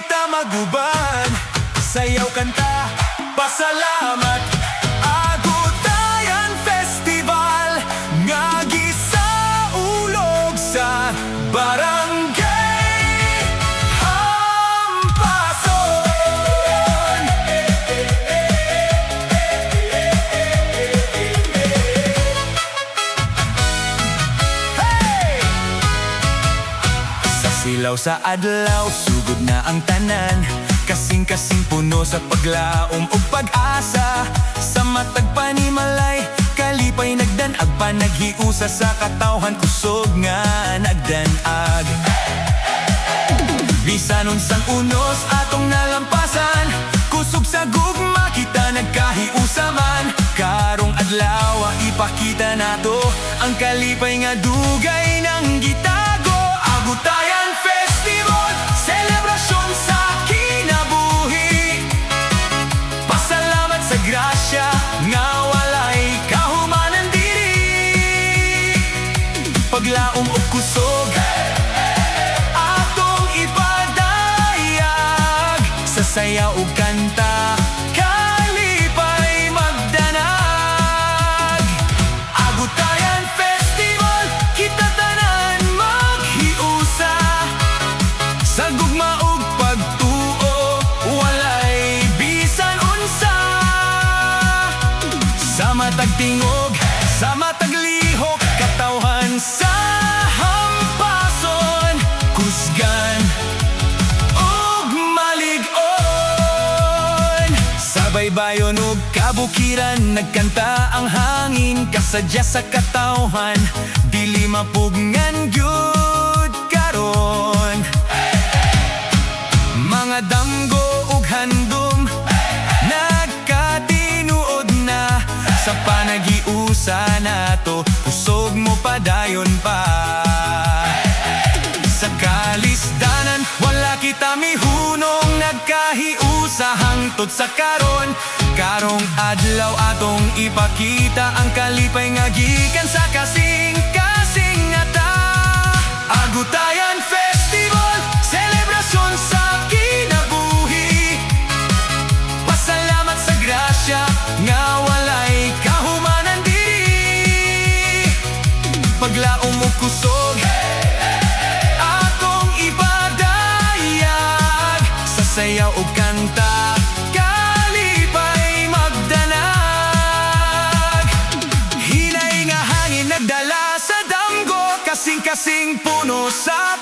kita maguban. Sayaw, kanta, pasalamat. Agutayan Festival nga gisaulog sa Barangay Hampason. Hey! Sa silaw sa adlaw, sugod na ang tanan. Kasing-kasing puno sa paglaom o pag-asa. Sa matag panimalay, kalipay nagdanag pa. Naghiusa sa katawhan, kusog nga nagdanag. Bisan unsang unos atong nalampasan, kusog sa gugma kita nagkahiusa man. Karong adlaw ipakita nato ang kalipay nga dugay ng gitago. Agutayan Festival, selebrasyon sa kinabuhi. Pasalamat sa grasya nga walay kahumanan diri. Paglaom o kusog atong ipadayag. Sa sayaw o kanta, kalipay magdanag. Agutayan Festival, kita tanan maghiusa. Sa gugma ug pagtuo, walay bisan unsa. Sa matag tingog, sa matag lihok, katawhan sa hampason. Kusgan ug malig-on. Sa baybayon ug kabukiran, nagkanta ang hangin. Kasadya sa katawhan, dili mapugngan gyud karon. Mga damgo ug handom, nagkatinuod na. Sa panagiusa nato, kusog mo padayon pa. Sa kalisdanan, wala kita mihunong. Nagkahiusa hangtod sa karon. Karong adlaw atong ipakita ang kalipay nga gikan sa kasing-kasing nga ta. Agutayan Festival, selebrasyon sa kinabuhi. Pasalamat sa grasya nga walay kahumanan diri. Paglaom mo kusog atong ipadayag. Sa sayaw o kanta, kalipay magdanag. Hinay nga hangin nagdala sa damgo, kasing-kasing puno sa